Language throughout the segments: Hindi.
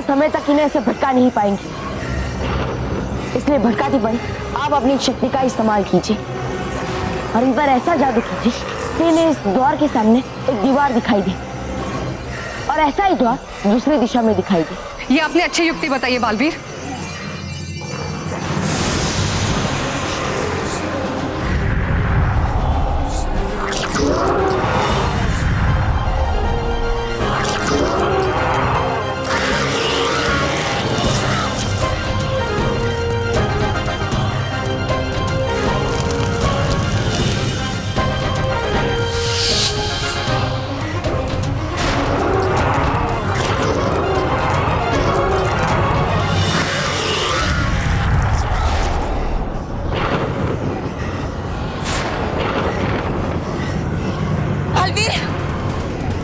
समय तक इन्हें ऐसे भटका नहीं पाएंगे। इसलिए भटकाती बन आप अपनी शक्ति का इस्तेमाल कीजिए और इन पर ऐसा जादू कीजिए कि इन्हें इस द्वार के सामने एक दीवार दिखाई दे और ऐसा ही द्वार दूसरी दिशा में दिखाई दे। ये आपने अच्छी युक्ति बताई है बालवीर।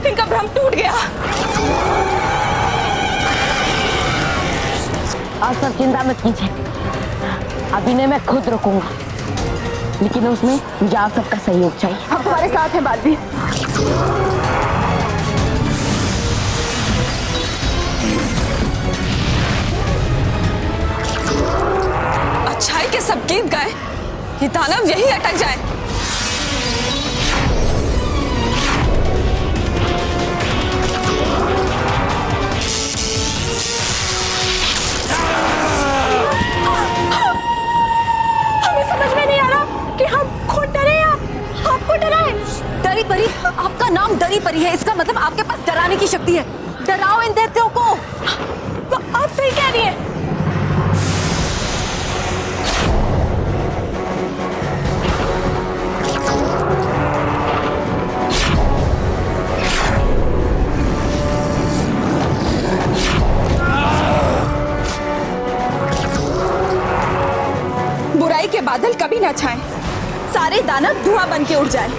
इनका भ्रम टूट गया। आप सब चिंता मत कीजिए, अब इन्हें मैं खुद रोकूंगा, लेकिन उसमें मुझे आप सबका सहयोग चाहिए। हम हमारे साथ हैं बालवीर। अच्छाई के सब गीत गाए, ये दानव यही अटक जाए। डरी परी, आपका नाम डरी परी है, इसका मतलब आपके पास डराने की शक्ति है। डराओ इन दैत्यों को। आप सही कह रही हैं। बुराई के बादल कभी न छाएं, सारे दानव धुआं बन के उड़ जाए।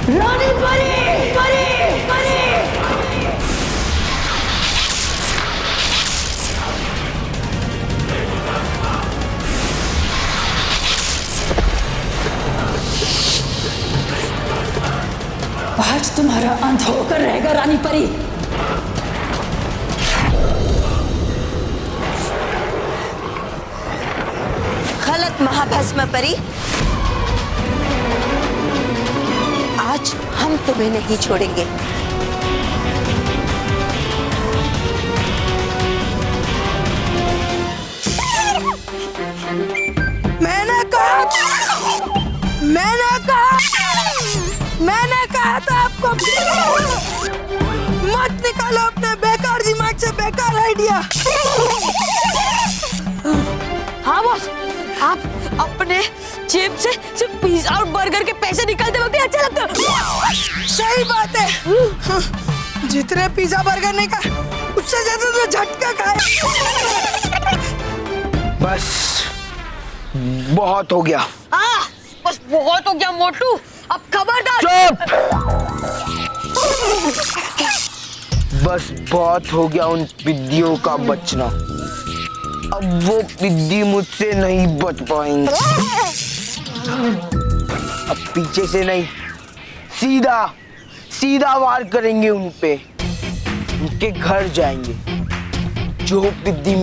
रानी परी, परी, परी। आज तुम्हारा अंत होकर रहेगा रानी परी। गलत महाभस्म परी, आज हम तुम्हें नहीं छोड़ेंगे। मैंने कहा था आपको मत निकालो अपने बेकार दिमाग से बेकार आइडिया। हाँ बॉस, आप अपने जेब से सिर्फ पिज्जा और बर्गर के पैसे निकालते वक्त अच्छा लगता है। सही बात है। हाँ, जितने पिज्जा बर्गर नहीं खाए उससे ज्यादा तो झटका खाए। बस बहुत हो गया। बस बहुत हो गया मोटू, अब खबरदार। चुप। बस बहुत हो गया उन पिद्दियों का बचना। अब वो पिद्दी मुझसे नहीं बच पाएंगे। अब पीछे से नहीं, सीधा सीधा वार करेंगे उन पे। उनके घर जाएंगे, जो पिद्दी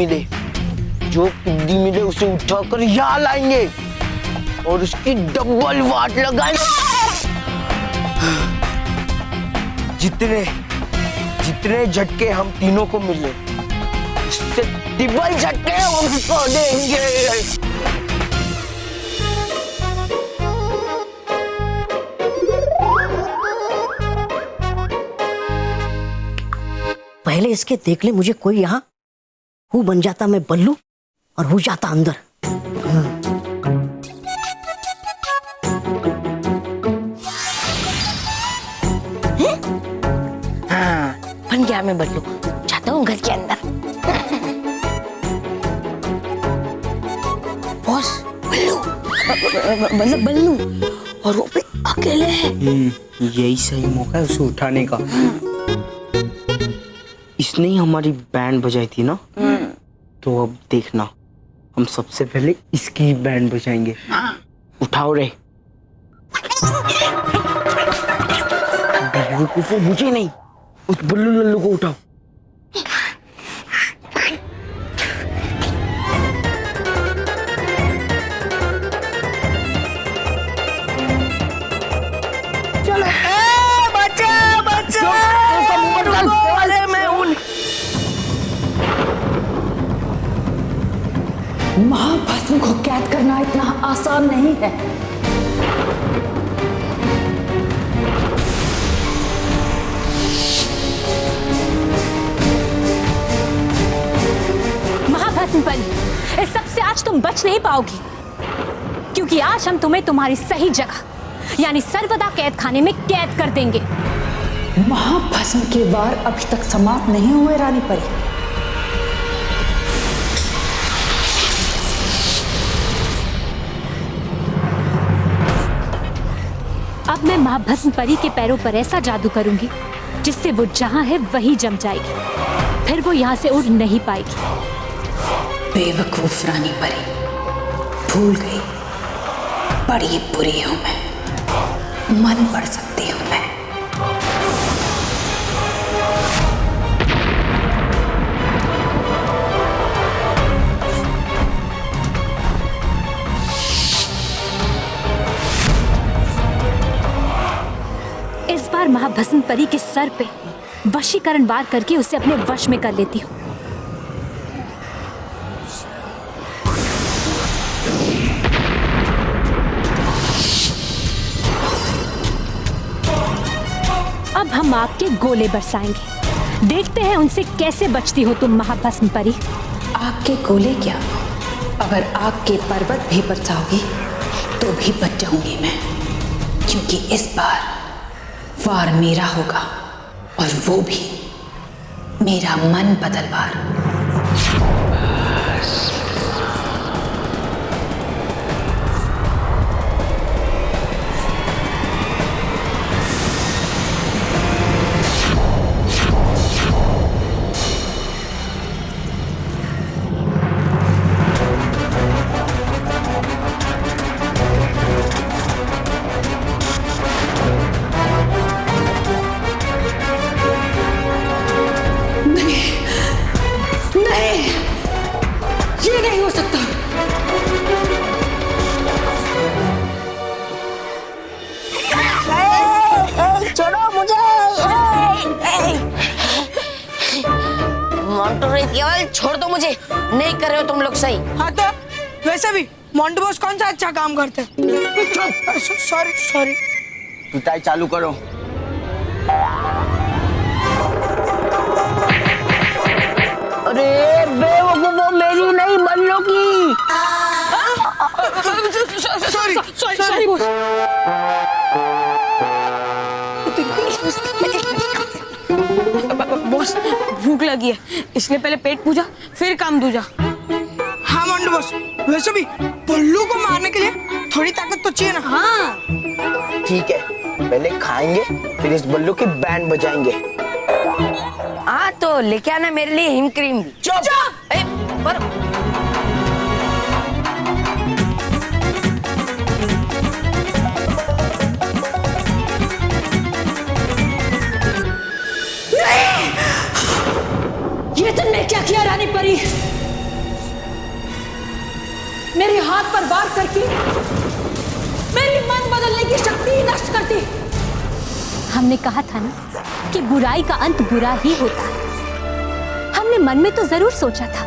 मिले उसे उठाकर यहाँ लाएंगे और उसकी डबल वाट लगाएंगे। जितने झटके हम तीनों को मिले उससे डबल झटके उनको देंगे। पहले इसके देख ले मुझे कोई यहाँ हूँ बन जाता मैं बल्लू और हो जाता अंदर। हाँ बन गया मैं बल्लू, जाता हूँ घर के अंदर। बॉस बल्लू, मतलब बल्लू और वो भी अकेले है। यही सही मौका है उसे उठाने का। इसने ही हमारी बैंड बजाई थी ना, तो अब देखना हम सबसे पहले इसकी बैंड बजाएंगे। उठाओ रे। बेवकूफो, मुझे नहीं, उस बल्लू लल्लू को उठाओ। चलो बच्चा बच्चा अरे मैं उन महाभस्म को कैद करना इतना आसान नहीं है। महाभस्म परी, इस सबसे आज तुम बच नहीं पाओगी, क्योंकि आज हम तुम्हें तुम्हारी सही जगह यानी सर्वदा कैद खाने में कैद कर देंगे। महाभस्म के वार अभी तक समाप्त नहीं हुए रानी परी। अब मैं महाभस्म परी के पैरों पर ऐसा जादू करूंगी जिससे वो जहां है वही जम जाएगी, फिर वो यहां से उड़ नहीं पाएगी। बेवकूफ रानी परी, भूल गई बड़ी बुरी हूं मैं, मन पढ़ सकती हूं मैं। इस बार महाभस्म परी के सर पे वशीकरण वार करके उसे अपने वश में कर लेती हूँ। अब हम आपके गोले बरसाएंगे, देखते हैं उनसे कैसे बचती हो तुम महाभस्म परी। आग के गोले क्या, अगर आग के पर्वत भी बरसाओगी तो भी बच जाऊंगी मैं, क्योंकि इस बार वार मेरा होगा, और वो भी मेरा मन बदल वार। केवल छोड़ दो मुझे, नहीं कर रहे हो तुम लोग सही। हाँ तो वैसे भी मोंटू बॉस कौन सा अच्छा काम करते हैं। Sorry sorry. पिटाई चालू करो। अरे बेवकूफो, मेरी नहीं बल्लू की। Sorry sorry sorry boss. Boss भूख लगी है, इसलिए पहले पेट पूजा फिर काम दूजा। हाँ मोंटू बॉस, वैसे भी बल्लू को मारने के लिए थोड़ी ताकत तो चाहिए ना। हाँ ठीक है, पहले खाएंगे फिर इस बल्लू की बैंड बजाएंगे। हाँ तो लेके आना मेरे लिए हिम क्रीम भी। चुप। ये तुमने क्या किया रानी परी? मेरे हाथ पर वार करके मेरी मन बदलने की शक्ति नष्ट करती। हमने कहा था ना कि बुराई का अंत बुरा ही होता है। हमने मन में तो जरूर सोचा था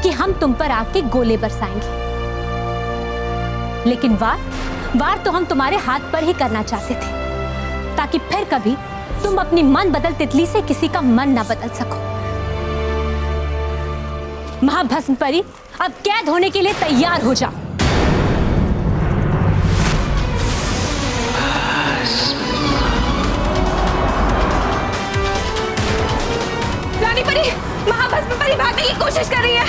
कि हम तुम पर आग के गोले बरसाएंगे, लेकिन वार तो हम तुम्हारे हाथ पर ही करना चाहते थे, ताकि फिर कभी तुम अपनी मन बदल तितली से किसी का मन ना बदल सको। महाभस्म परी, अब कैद होने के लिए तैयार हो जाओ। महाभस्म परी भागने की कोशिश कर रही है।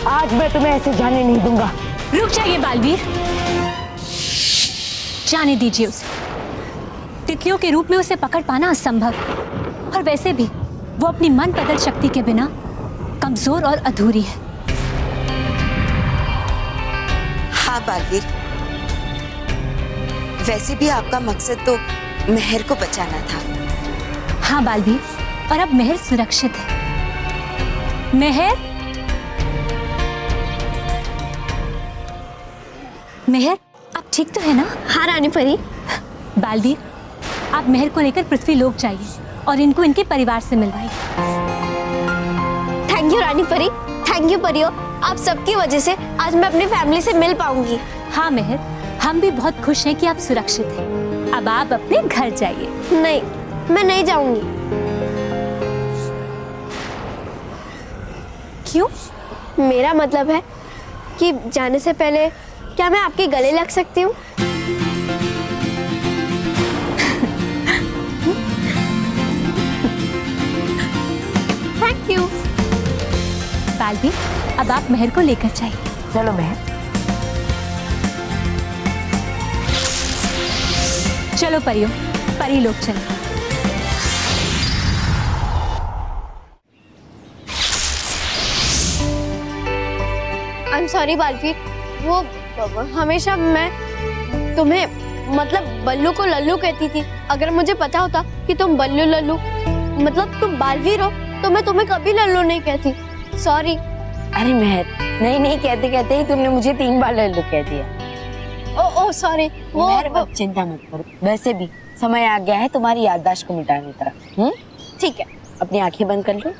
आज मैं तुम्हें ऐसे जाने नहीं दूंगा। रुक जाइए बालवीर, जाने दीजिए उसे। तितलियों के रूप में उसे पकड़ पाना असंभव, और वैसे भी वो अपनी मन बदल शक्ति के बिना कमजोर और अधूरी है। हाँ बालवीर, वैसे भी आपका मकसद तो मेहर को बचाना था। हाँ बालवीर, और अब मेहर सुरक्षित है। मेहर, मेहर, आप ठीक तो है ना? हाँ रानी परी। बालवीर, आप मेहर को लेकर पृथ्वी लोक जाइए और इनको इनके परिवार से मिलवाइए। थैंक यू रानी परी, थैंक यू परियो। आप सबकी वजह से आज मैं अपनी फैमिली से मिल पाऊंगी। हाँ मेहर, हम भी बहुत खुश हैं कि आप सुरक्षित हैं। अब आप अपने घर जाइए। नहीं, मैं नहीं जाऊंगी। क्यों? मेरा मतलब है कि जाने से पहले क्या मैं आपके गले लग सकती हूँ? Thank you. बालवीर, अब आप मेहर को लेकर जाइए। चलो मेहर। चलो परियों, परी लोग चलो। आई एम सॉरी बालवीर, वो हमेशा मैं तुम्हें मतलब बल्लू को लल्लू कहती थी। अगर मुझे पता होता कि तुम बल्लू लल्लू मतलब तुम बालवीर हो तो मैं तुम्हें कभी लल्लू नहीं कहती। सॉरी। अरे मेहर, नहीं कहते कहते ही तुमने मुझे 3 बार लल्लू कह दिया। ओ सॉरी। मेहर, अब चिंता मत करो। वैसे भी समय आ गया है तुम्हारी याददाश्त को मिटाने का। ठीक है। अपनी आंखें बंद कर लो।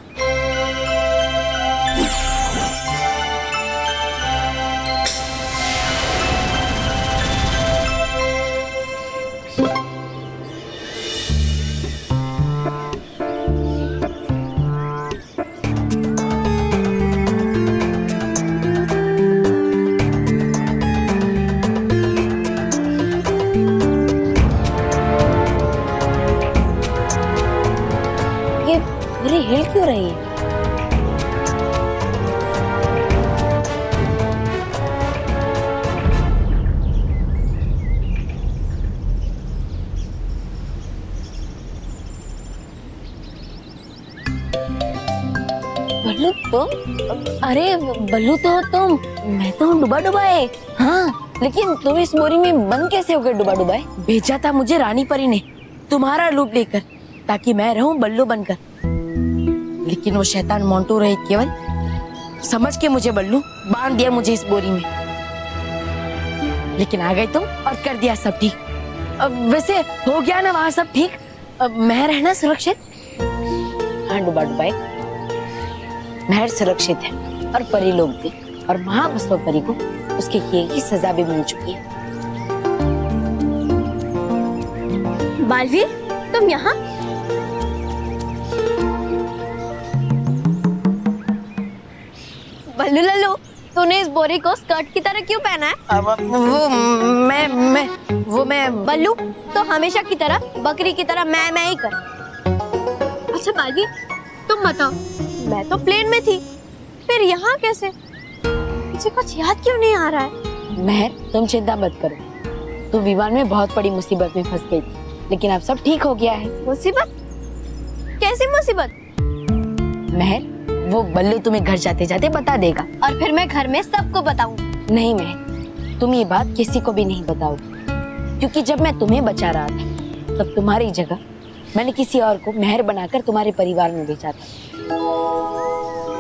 ये हिल क्यों रही है? बल्लू तुम? अरे बल्लू तो तुम। मैं तो डुबा डुबाए। हाँ, लेकिन तुम इस बोरी में बंद कैसे हो गए डुबा डुबाए? भेजा था मुझे रानी परी ने तुम्हारा रूप लेकर, ताकि मैं रहूं बल्लू बनकर। लेकिन वो शैतान मोंटू रहे केवल समझ के मुझे बल्लू बांध दिया मुझे इस बोरी में। लेकिन आ गए तुम और कर दिया सब ठीक। अब वैसे हो गया ना वहां सब ठीक? अब मैं रहना सुरक्षित? हाँ डुबा डुबाए, महर सुरक्षित है और परी लोग भी, और महाभस्म परी को उसके किए की सजा भी मिल चुकी है। बालवीर, तुम यहाँ? बल्लू लल्लू, तूने इस बोरी को स्कर्ट की तरह क्यों पहना है? अब वो मैं बल्लू तो हमेशा की तरह बकरी की तरह मैं ही कर। अच्छा बालवीर, तुम बताओ, मैं तो प्लेन में थी, फिर यहाँ कैसे? मुझे कुछ याद क्यों नहीं आ रहा है? महर, तुम चिंता मत करो। तुम विमान में बहुत बड़ी मुसीबत में फंस गई थी, लेकिन अब सब ठीक हो गया है। मुसीबत? कैसी मुसीबत? महर, वो बल्लू तुम्हें घर जाते जाते बता देगा। और फिर मैं घर में सबको बताऊंगी। नहीं महर, तुम ये बात किसी को भी नहीं बताओगी, क्योंकि जब मैं तुम्हें बचा रहा था तब तुम्हारी जगह मैंने किसी और को महर बनाकर तुम्हारे परिवार में भेजा था,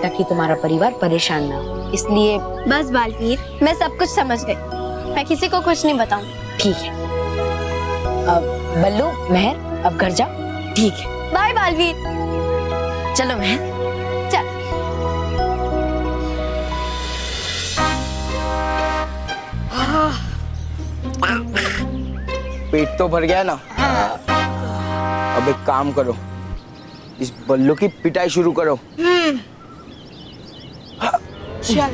ताकि तुम्हारा परिवार परेशान ना हो। इसलिए बस बालवीर, मैं सब कुछ समझ गई। मैं किसी को कुछ नहीं बताऊंगी। ठीक है। अब बल्लू, महर, अब घर जाओ। ठीक है। बाय बालवीर। चलो महर। चल। पेट तो भर गया ना? अब एक काम करो, इस बल्लू की पिटाई शुरू करो। चल।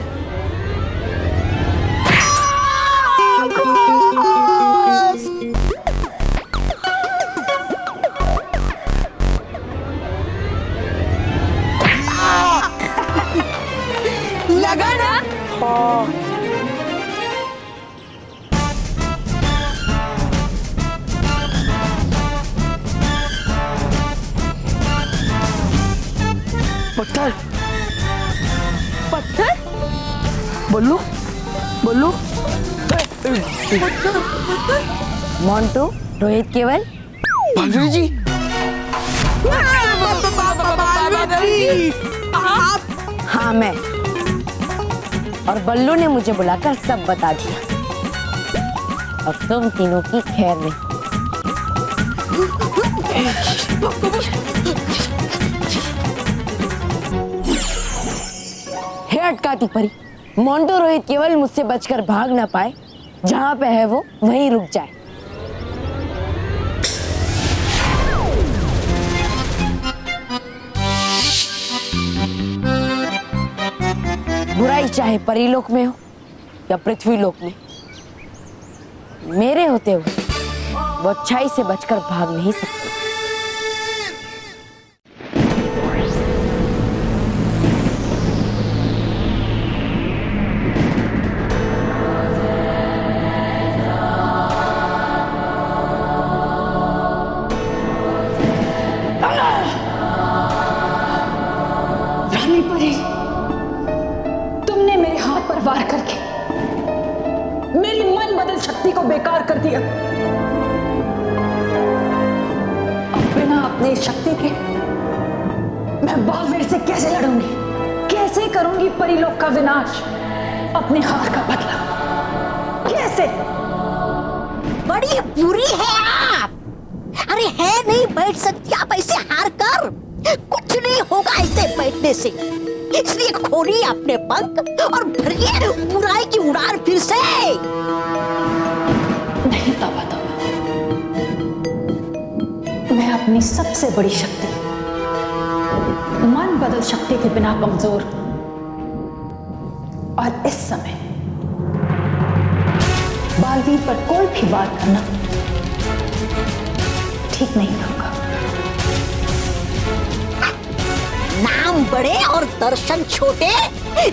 पत्थर पत्थर? बल्लू बल्लू मोंटू, रोहित केवल, भाभी जी हाँ मैं। और बल्लू ने मुझे बुलाकर सब बता दिया। अब तुम तीनों की खैर नहीं। हे अटकाती परी, मोंटू रोहित केवल मुझसे बचकर भाग ना पाए। जहां पे है वो वहीं रुक जाए। बुराई चाहे परीलोक में हो या पृथ्वीलोक में, मेरे होते हुए वो अच्छाई से बचकर भाग नहीं सकते। रानी परी, तुमने मेरे हाथ पर वार करके मेरी मन बदल शक्ति को बेकार कर दिया। अब बिना अपने शक्ति के मैं बालवीर से कैसे लड़ूंगी? कैसे करूंगी परीलोक का विनाश, अपने हार का बदला? कैसे? बड़ी बुरी है आप। अरे है नहीं बैठ सकती आप ऐसे हार कर। कुछ नहीं होगा ऐसे बैठने से। इसलिए खोलिए अपने पंख और भरिए बुराई की उड़ान फिर से। नहीं तौबा तौबा, मैं अपनी सबसे बड़ी शक्ति मन बदल शक्ति के बिना कमजोर हूं। और इस समय बालवीर पर कोई भी वार करना ठीक नहीं होगा। नाम बड़े और दर्शन छोटे,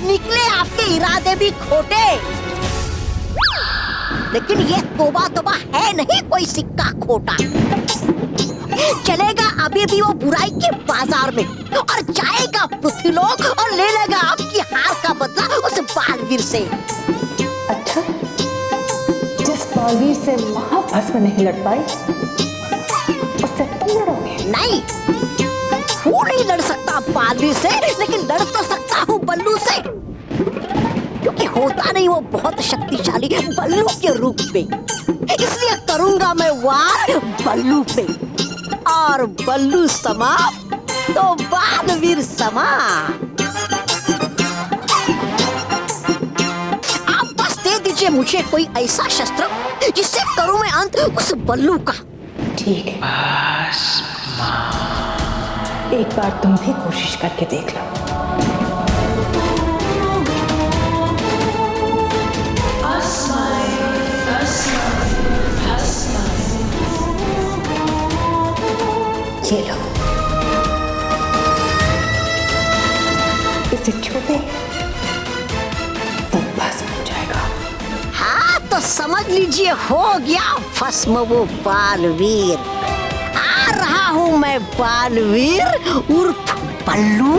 निकले आपके इरादे भी खोटे। लेकिन ये तोबा तोबा है नहीं कोई सिक्का खोटा। चलेगा अभी भी वो बुराई के बाजार में और जाएगा पृथ्वीलोक और ले लेगा आपकी हार का बदला उस बालवीर से। अच्छा, जिस बालवीर से महाभस्म नहीं लड़ पाई उससे तुम लड़ोगे? नहीं, वो नहीं लड़ सकता बालवीर से, लेकिन लड़ तो सकता हूँ बल्लू से। क्योंकि होता नहीं वो बहुत शक्तिशाली बल्लू के रूप में। इसलिए करूंगा मैं वार बल्लू पे। और बल्लू समा तो बालवीर समा। आप बस दे दीजिए मुझे कोई ऐसा शस्त्र जिससे करूं मैं अंत उस बल्लू का। ठीक है, एक बार तुम भी कोशिश करके देख लो। ये लो, इसे छूते तो भस्म हो जाएगा। हाँ तो समझ लीजिए हो गया भस्म वो बालवीर। आ रहा हूँ मैं बालवीर उर्फ बल्लू,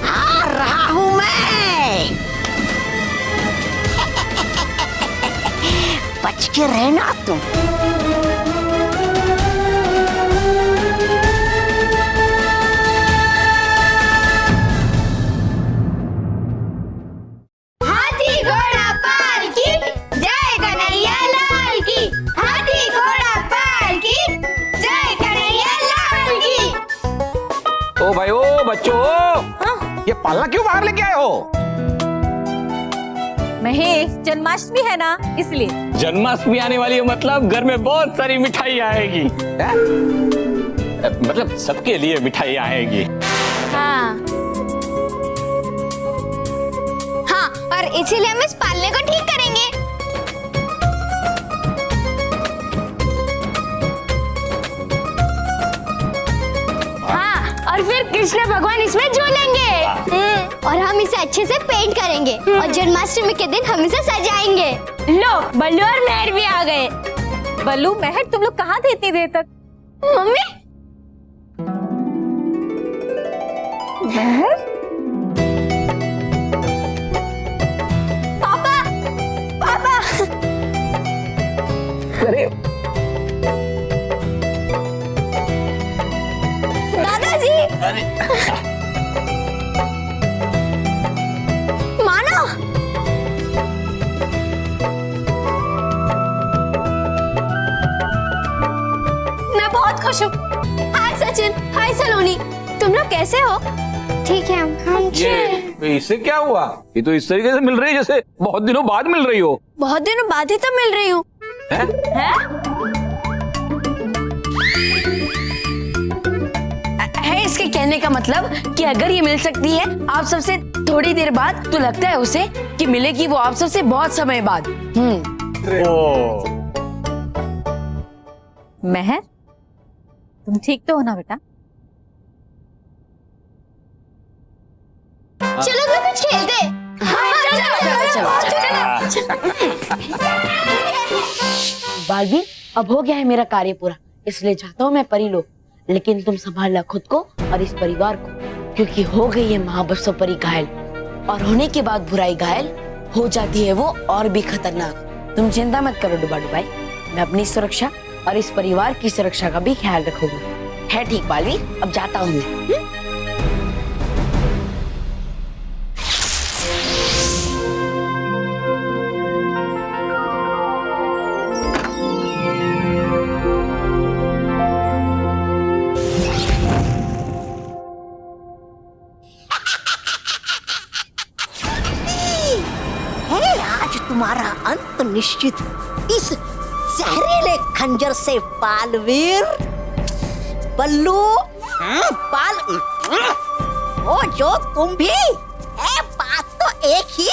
आ रहा हूँ मैं। बच के रहना तुम। हाथी घोड़ा पाल की जय कन्हैया लाल की। हाथी घोड़ा पाल की जय कन्हैया लाल की। ओ भाई, ओ बच्चों, ये पालना क्यों बाहर लेके आए हो? महेश, जन्माष्टमी है ना, इसलिए। जन्माष्टमी आने वाली है, मतलब घर में बहुत सारी मिठाई आएगी। मतलब सबके लिए मिठाई आएगी। हाँ हाँ, और इसीलिए हम इस पालने को ठीक करेंगे। हाँ, और फिर कृष्ण भगवान इसमें झूलेंगे। और हम इसे अच्छे से पेंट करेंगे और जन्माष्टमी के दिन हम इसे सजाएंगे। लो बल्लू और मेहर भी आ गए। बल्लू महर तुम लोग कहाँ थे इतनी देर तक? मम्मी महर पापा पापा अरे दादाजी मानो मैं बहुत खुश हूँ। हाय सचिन, हाय सलोनी, तुम लोग कैसे हो? ठीक है हम ये इससे क्या हुआ? ये तो इस तरीके से मिल रही है जैसे बहुत दिनों बाद मिल रही हो। बहुत दिनों बाद ही तो मिल रही हूँ। है इसके कहने का मतलब कि अगर ये मिल सकती है आप सबसे थोड़ी देर बाद, तो लगता है उसे कि मिलेगी वो आप सबसे बहुत समय बाद। महर तुम ठीक तो हो ना बेटा? चलो तो कुछ खेलते। बालवीर, अब हो गया है मेरा कार्य पूरा, इसलिए चाहता हूँ मैं परी लो, लेकिन तुम संभालना खुद को और इस परिवार को, क्योंकि हो गई है महाबसो परी घायल, और होने के बाद बुराई घायल हो जाती है वो और भी खतरनाक। तुम चिंता मत करो डुबा डुबाई, मैं अपनी सुरक्षा और इस परिवार की सुरक्षा का भी ख्याल रखूंगा। है ठीक बालवीर, अब जाता हूँ मैं। तुम्हारा अंत निश्चित इस जहरीले खंजर से बालवीर। बल्लू बाल ओ जो तुम भी बात तो एक ही।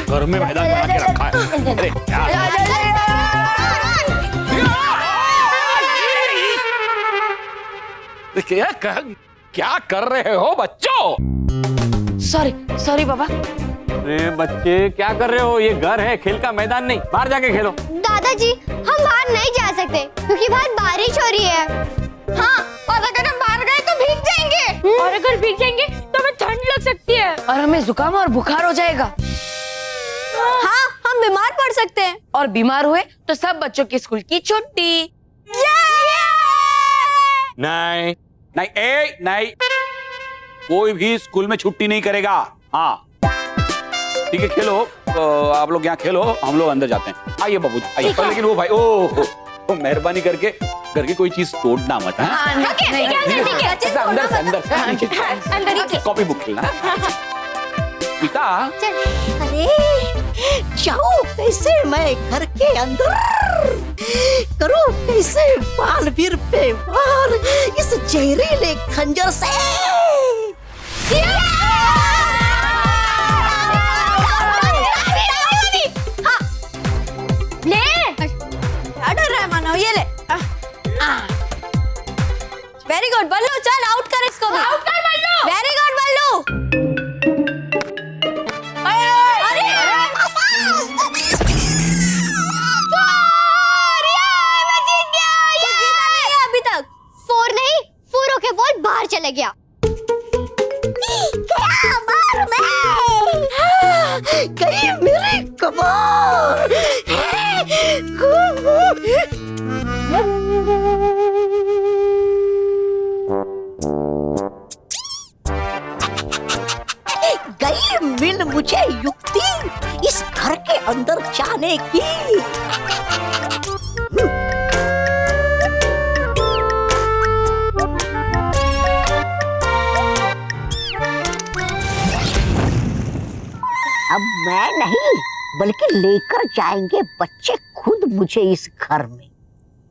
घर में मैदान बना के रखा है। अरे क्या कर रहे हो बच्चों? सॉरी पापा। अरे बच्चे क्या कर रहे हो? ये घर है, खेल का मैदान नहीं, बाहर जाके खेलो। दादाजी हम बाहर नहीं जा सकते क्योंकि बाहर बारिश हो रही है। हाँ, और अगर हम बाहर गए तो भीग जाएंगे। और अगर भीग जाएंगे तो हमें ठंड लग सकती है और हमें जुकाम और बुखार हो जाएगा। हाँ, हम बीमार पड़ सकते हैं। और बीमार हुए तो सब बच्चों की स्कूल की छुट्टी। नहीं नहीं नहीं, कोई भी स्कूल में छुट्टी नहीं करेगा। हाँ ठीक है, खेलो आप लोग यहाँ खेलो, हम लोग अंदर जाते हैं। आइए बाबू आइए। लेकिन वो भाई ओ मेहरबानी करके घर की कोई चीज तोड़ना मत। अंदर कॉपी बुक खेलना पिता। अरे जाओ कैसे मैं घर के अंदर करूं कैसे बालवीर पे वार इस जहरीले खंजर से। ये ले। वेरी गुड बल्लू, चल आउट कर इसको भी। आउट कर बल्लू। वेरी गुड बल्लू। अरे अभी तक 4 नहीं, 4 के बॉल बाहर चले गया। गई मेरी कमाल। गई मिल मुझे युक्ति इस घर के अंदर जाने की। अब मैं नहीं बल्कि लेकर जाएंगे बच्चे खुद मुझे इस घर में।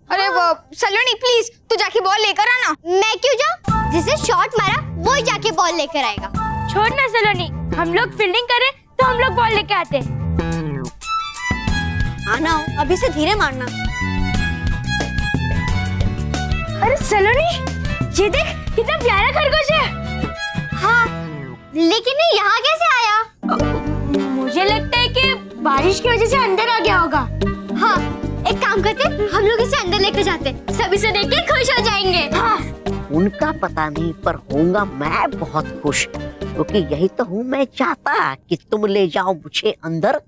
अरे वो सलोनी प्लीज तू जाके बॉल लेकर आना। मैं क्यों जाऊँ? जिसे शॉट मारा वो ही जाके बॉल लेकर आएगा। छोड़ ना सलोनी, हम लोग फील्डिंग करें तो हम लोग बॉल लेके आते। आना अभी से धीरे मारना। अरे सलोनी ये देख कितना प्यारा खरगोश है। हाँ लेकिन ये यहाँ कैसे आया? मुझे लगता है कि बारिश की वजह से अंदर आ गया होगा। हाँ एक काम करते हम लोग इसे अंदर लेकर जाते, सभी से देख के खुश हो जाएंगे। हाँ उनका पता नहीं पर होऊंगा मैं बहुत खुश, क्योंकि यही तो हूँ मैं चाहता कि तुम ले जाओ मुझे अंदर।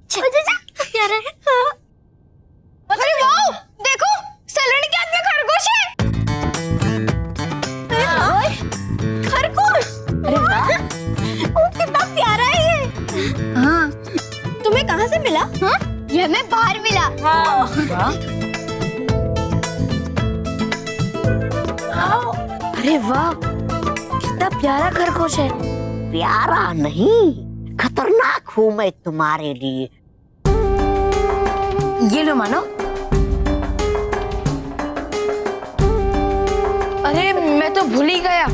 प्यारा है। हाँ। अरे वाओ देखो सलोनी के हाथ में खरगोश है। खरगोश अरे वाह वो कितना प्यारा है ये। हाँ तुम्हें कहाँ से मिला? हाँ ये हमें बाहर मिला। हाँ। अरे वाह कितना प्यारा खरगोश है। प्यारा नहीं खतरनाक हूँ मैं तुम्हारे लिए। ये लो मानो। अरे मैं तो भूल ही गया,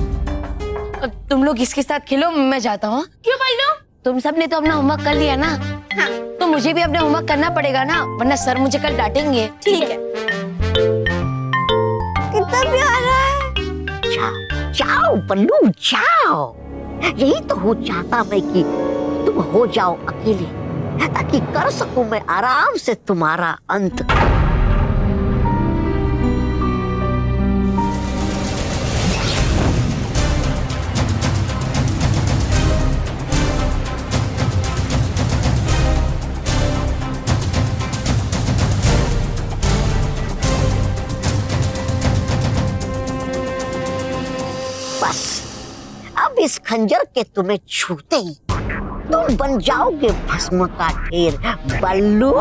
तुम लोग इसके साथ खेलो, मैं जाता हूँ। क्यों बल्लू? तुम सब ने तो अपना होमवर्क कर लिया ना। हाँ। तो मुझे भी अपना होमवर्क करना पड़ेगा ना, वरना सर मुझे कल डांटेंगे। ठीक है। कितना प्यारा है। जाओ जाओ बल्लू जाओ, यही तो हो चाहता मैं कि तुम हो जाओ अकेले, ताकि कर सकूं मैं आराम से तुम्हारा अंत। बस अब इस खंजर के तुम्हें छूते ही तुम बन जाओगे भस्म का ढेर बल्लू।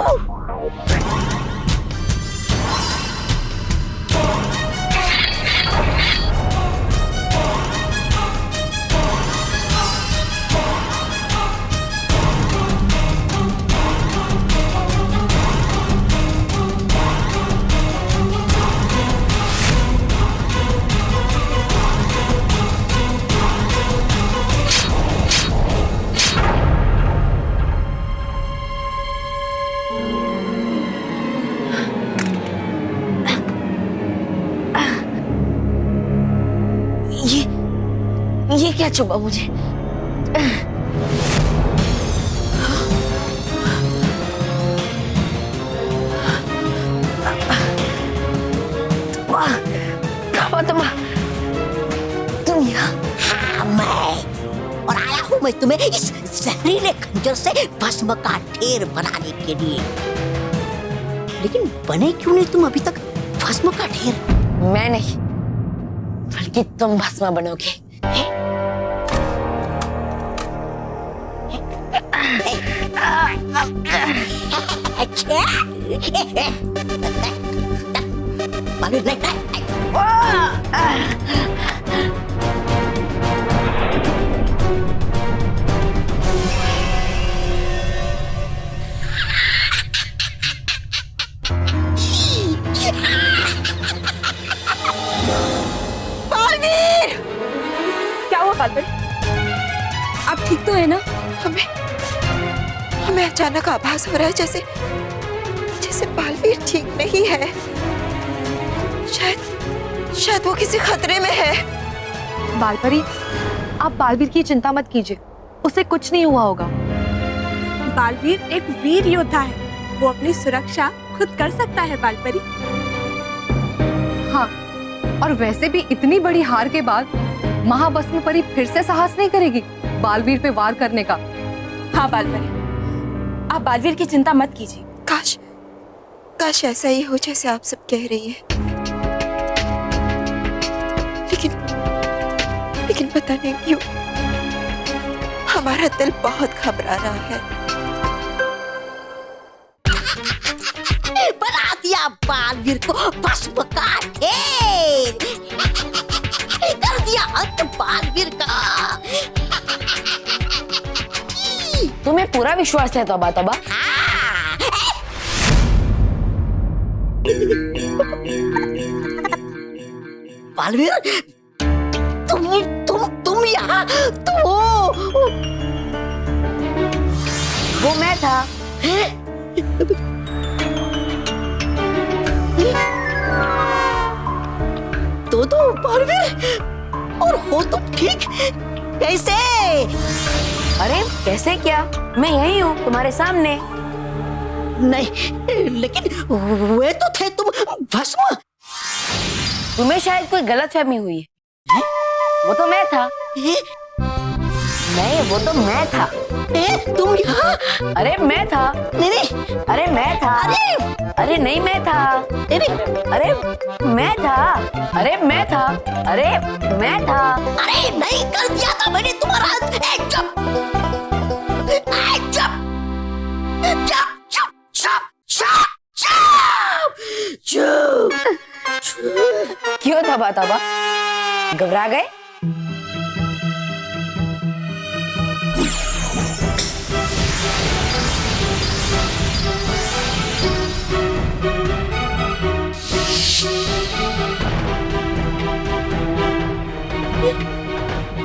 ये क्या चुभा मुझे? तुम यहाँ? हाँ मैं, और आया हूँ मैं तुम्हें इस जहरीले खंजर से भस्म का ढेर बनाने के लिए। लेकिन बने क्यों नहीं तुम अभी तक भस्म का ढेर? मैं नहीं बल्कि तुम भस्म बनोगे। क्या हुआ बालवीर? आप ठीक तो है ना? हमें अचानक आभास हो रहा है जैसे बालवीर ठीक नहीं है। शायद वो किसी खतरे में है। बालपरी, आप बालवीर की चिंता मत कीजिए, उसे कुछ नहीं हुआ होगा। बालवीर एक वीर योद्धा है, वो अपनी सुरक्षा खुद कर सकता है बालपरी। हाँ, और वैसे भी इतनी बड़ी हार के बाद महाभस्म परी फिर से साहस नहीं करेगी बालवीर पे वार करने का। हाँ बालपरी, आप बालवीर की चिंता मत कीजिए। काश ऐसा ही हो जैसे आप सब कह रही हैं। लेकिन पता नहीं क्यों हमारा दिल बहुत घबरा रहा है। बना दिया बालवीर को भस्म का ढेर, कर दिया अंत बालवीर का। पूरा विश्वास है तौबा तौबा। बालवीर, तुम यहाँ तो वो मैं था। तो बालवीर, और हो तुम ठीक कैसे? अरे कैसे क्या, मैं यही हूँ तुम्हारे सामने। नहीं, लेकिन वे तो थे तुम भस्म। तुम्हें शायद कोई गलतफहमी हुई है। वो तो मैं था। नहीं, वो तो मैं था। तुम यहाँ? अरे मैं था। नहीं, अरे मैं था। अरे नहीं मैं था। अरे मैं था। अरे मैं था। अरे मैं था। अरे नहीं, कर दिया था मैंने तुम्हारा। चुप चुप चुप चुप चुप चुप चुप। क्यों था बाताबा, घबरा गए?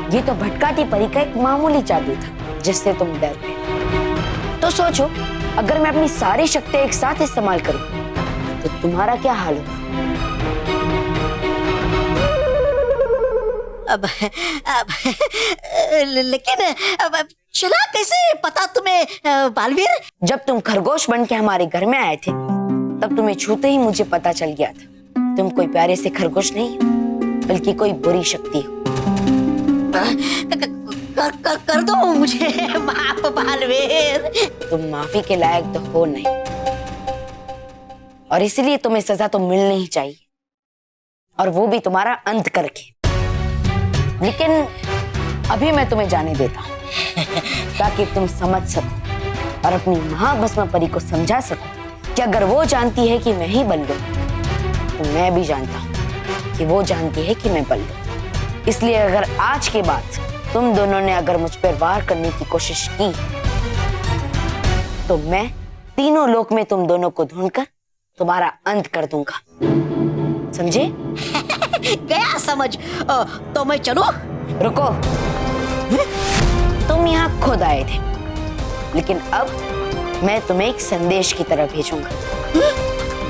ये तो भटकाती परी का एक मामूली जादू था जिससे तुम डर गए। तो सोचो, अगर मैं अपनी सारी शक्तियां एक साथ इस्तेमाल करूं तो तुम्हारा क्या हाल होगा? लेकिन चला कैसे पता तुम्हें बालवीर? जब तुम खरगोश बन के हमारे घर में आए थे तब तुम्हें छूते ही मुझे पता चल गया था तुम कोई प्यारे से खरगोश नहीं हो, बल्कि कोई बुरी शक्ति हो। कर दो मुझे माफ बालवीर। तुम माफी के लायक तो हो नहीं, और इसलिए तुम्हें सजा तो मिलनी ही चाहिए, और वो भी तुम्हारा अंत करके। लेकिन अभी मैं तुम्हें जाने देता हूँ ताकि तुम समझ सको और अपनी महाभस्म परी को समझा सको कि अगर वो जानती है कि मैं ही बल्लू, तो मैं भी जानता हूँ कि वो जानती है कि मैं बल्लू। इसलिए अगर आज के बाद तुम दोनों ने अगर मुझ पर वार करने की कोशिश की तो मैं तीनों लोक में तुम दोनों को ढूंढकर तुम्हारा अंत कर दूंगा, समझे? गया समझ। तो मैं चलूं? रुको, तुम यहाँ खुद आए थे, लेकिन अब मैं तुम्हें एक संदेश की तरह भेजूंगा।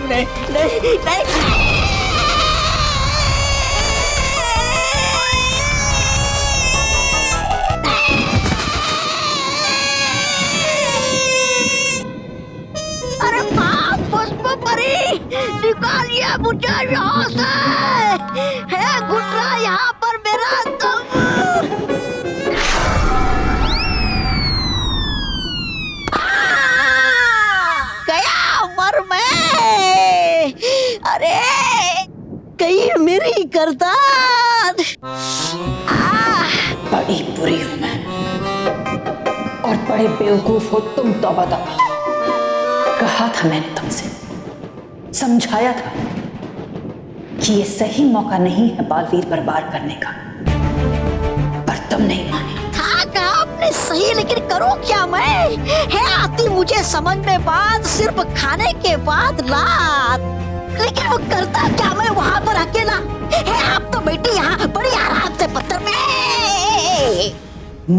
नहीं नहीं नहीं। अरे भस्म परी, निकालिए मुझे यहाँ से। है घुटना यहाँ पर मेरा दम। गया मर मैं। अरे कहीं मेरी गर्दन। बड़ी बुरी हूं मैं, और बड़े बेवकूफ हो तुम तौबा तौबा। कहा था मैंने तुमसे, समझाया था कि ये सही मौका नहीं है बालवीर पर वार करने का, पर तुम नहीं माने। था कहा आपने सही, लेकिन करूं क्या मैं? है आती मुझे समझ में बात, सिर्फ खाने के बाद लात। लेकिन वो करता क्या मैं वहां पर अकेला? है आप तो बैठी यहाँ बड़ी आराम से पत्थर में।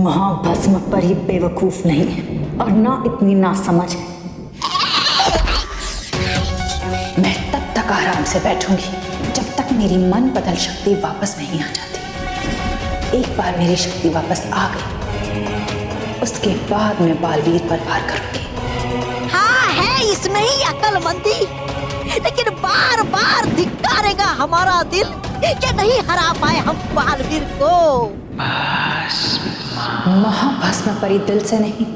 महाभस्म परी बेवकूफ नहीं है और ना इतनी नासमझ है। मैं तब तक आराम से बैठूंगी जब तक मेरी मन बदल शक्ति वापस नहीं आ जाती। एक बार मेरी शक्ति वापस आ गई, उसके बाद मैं बालवीर पर वार करूंगी। हाँ, है इसमें ही अक्लमंदी, लेकिन बार बार धिक्कारेगा हमारा दिल कि नहीं हरा पाए हम बालवीर को। महाभस्म परी दिल से नहीं,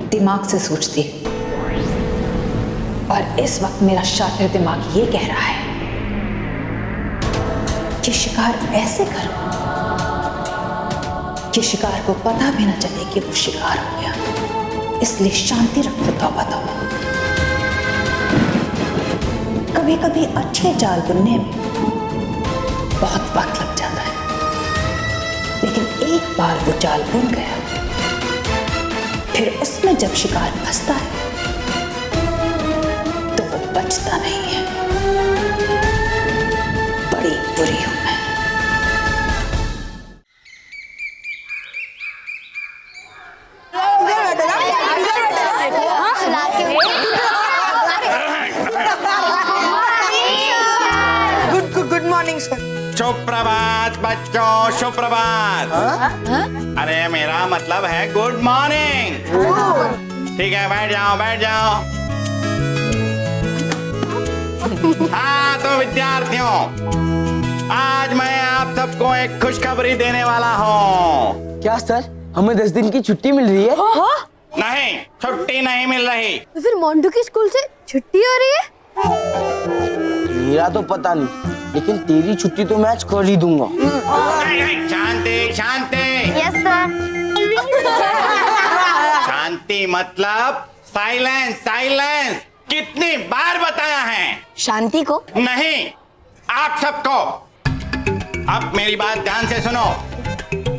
दिमाग से सोचती है, और इस वक्त मेरा शातिर दिमाग ये कह रहा है कि शिकार ऐसे करो कि शिकार को पता भी न चले कि वो शिकार हो गया। इसलिए शांति रखो तौबा तौबा। कभी कभी अच्छे जाल बुनने में बहुत वक्त लग जाता है, लेकिन एक बार वो जाल बुन गया फिर उसमें जब शिकार फंसता है तो वो बचता नहीं है। बड़ी बुरी हूं मैं। Good morning sir. सुप्रभात बच्चों, सुप्रभात। अरे मेरा मतलब है गुड मॉर्निंग। ठीक है, बैठ जाओ बैठ जाओ। हाँ तो विद्यार्थियों, आज मैं आप सबको एक खुशखबरी देने वाला हूँ। क्या सर, हमें 10 दिन की छुट्टी मिल रही है? नहीं, छुट्टी नहीं मिल रही। तो फिर मोंटू की स्कूल से छुट्टी हो रही है? मेरा तो पता नहीं, लेकिन तेरी छुट्टी तो मैं आज कर ही दूंगा। नहीं, शांति शांति। Yes sir. शांति मतलब साइलेंस साइलेंस। कितनी बार बताया है? शांति को? नहीं, आप सबको। अब मेरी बात ध्यान से सुनो।